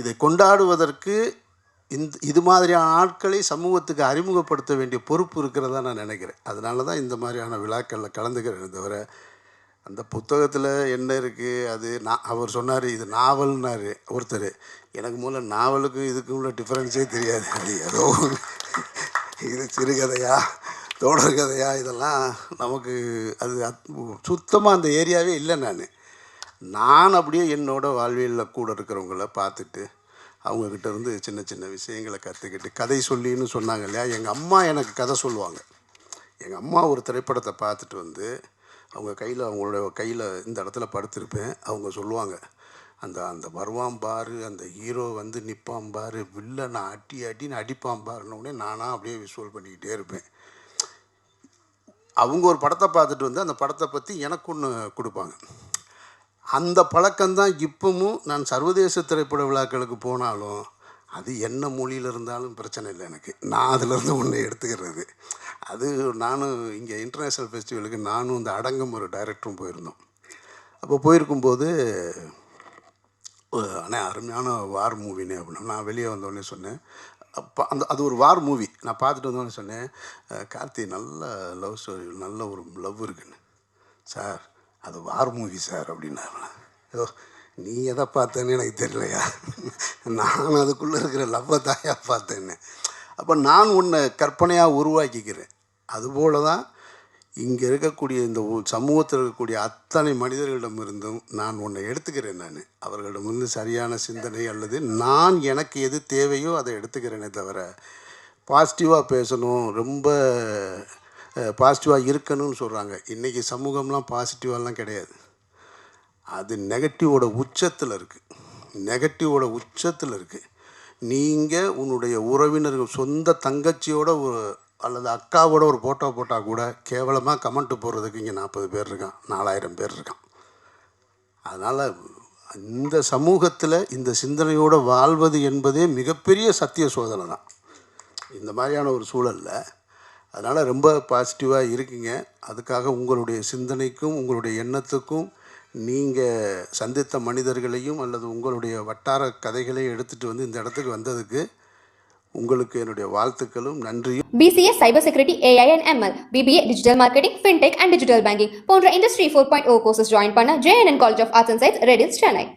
இதை கொண்டாடுவதற்கு இது மாதிரியான ஆட்களை சமூகத்துக்கு அறிமுகப்படுத்த வேண்டிய பொறுப்பு இருக்கிறதா நான் நினைக்கிறேன். அதனால தான் இந்த மாதிரியான விழாக்களில் கலந்துக்கிறேன். தவிர அந்த புத்தகத்தில் என்ன இருக்குது அது அவர் சொன்னார் இது நாவல்னாரு ஒருத்தர். எனக்கு மூலம் நாவலுக்கும் இதுக்கும் உள்ள டிஃப்ரென்ஸே தெரியாது. அது ஏதோ இது சிறுகதையா தொடர்கதையா இதெல்லாம் நமக்கு அது சுத்தமாக அந்த ஏரியாவே இல்லை. நான் அப்படியே என்னோடய வாழ்வியலில் கூட இருக்கிறவங்கள பார்த்துட்டு அவங்கக்கிட்ட இருந்து சின்ன சின்ன விஷயங்களை கற்றுக்கிட்டு கதை சொல்லின்னு சொன்னாங்க இல்லையா. எங்கள் அம்மா எனக்கு கதை சொல்லுவாங்க. எங்கள் அம்மா ஒரு திரைப்படத்தை பார்த்துட்டு வந்து அவங்களோட கையில் இந்த இடத்துல படுத்திருப்பேன். அவங்க சொல்லுவாங்க, அந்த அந்த வருவான் பாரு, அந்த ஹீரோ வந்து நிற்பான் பாரு, வில்லனை அடின்னு அடிப்பான் பாருன்னொடனே நானாக அப்படியே விஷுவல் பண்ணிக்கிட்டே இருப்பேன். அவங்க ஒரு படத்தை பார்த்துட்டு வந்து அந்த படத்தை பற்றி எனக்கு ஒன்று கொடுப்பாங்க. அந்த பழக்கம்தான் இப்பவும் நான் சர்வதேச திரைப்பட விழாக்களுக்கு போனாலும் அது என்ன மொழியில் இருந்தாலும் பிரச்சனை இல்லை எனக்கு. நான் அதிலேருந்து ஒன்று எடுத்துக்கிறது. அது நானும் இங்கே இன்டர்நேஷ்னல் ஃபெஸ்டிவலுக்கு நானும் இந்த அடங்கம் ஒரு டைரக்டரும் போயிருந்தோம். அப்போ போயிருக்கும்போது அண்ணே அருமையான வார் மூவினே அப்படின்னா நான் வெளியே வந்தோடனே சொன்னேன். அப்போ அது ஒரு வார் மூவி நான் பார்த்துட்டு வந்தோடனே சொன்னேன், கார்த்தி நல்ல லவ் ஸ்டோரி, நல்ல ஒரு லவ் இருக்குன்னு. சார் அது வார் மூவி சார் அப்படின்னாரு. ஏதோ நீ எதை பார்த்தேன்னு எனக்கு தெரியலையா, நான் அதுக்குள்ளே இருக்கிற லவ்வை தாயா பார்த்தேன்னு. அப்போ நான் உன்னை கற்பனையாக உருவாக்கிக்கிறேன். அதுபோல தான் இங்கே இருக்கக்கூடிய இந்த சமூகத்தில் இருக்கக்கூடிய அத்தனை மனிதர்களிடமிருந்தும் நான் உன்னை எடுத்துக்கிறேன். அவர்களிடமிருந்து சரியான சிந்தனை அல்லது நான் எனக்கு எது தேவையோ அதை எடுத்துக்கிறேனே தவிர பாசிட்டிவாக பேசணும், ரொம்ப பாசிட்டிவாக இருக்கணும்னு சொல்கிறாங்க. இன்றைக்கி சமூகம்லாம் பாசிட்டிவாலாம் கிடையாது. அது நெகட்டிவோட உச்சத்தில் இருக்குது. நீங்கள் உன்னுடைய உறவினர்கள் சொந்த தங்கச்சியோட அல்லது அக்காவோட ஒரு ஃபோட்டோ போட்டால் கூட கேவலமாக கமெண்ட்டு போடுறதுக்கு இங்கே 40 பேர் இருக்கான், 4000 பேர் இருக்கான். அதனால் இந்த சமூகத்தில் இந்த சிந்தனையோடு வாழ்வது என்பதே மிகப்பெரிய சத்திய சோதனை தான் இந்த மாதிரியான ஒரு சூழலில். அதனால் ரொம்ப பாசிட்டிவாக இருக்குங்க. அதுக்காக உங்களுடைய சிந்தனைக்கும் உங்களுடைய எண்ணத்துக்கும் நீங்கள் சந்தித்த மனிதர்களையும் அல்லது உங்களுடைய வட்டார கதைகளையும் எடுத்துகிட்டு வந்து இந்த இடத்துக்கு வந்ததுக்கு உங்களுக்கு என்னுடைய வாழ்த்துக்களும் நன்றியும். BCA Cyber Security, AI and ML, BBA Digital Marketing, FinTech and Digital Banking போன்ற Industry 4.0 courses join பண்ண JNN College of Arts and Science, Redis, Chennai.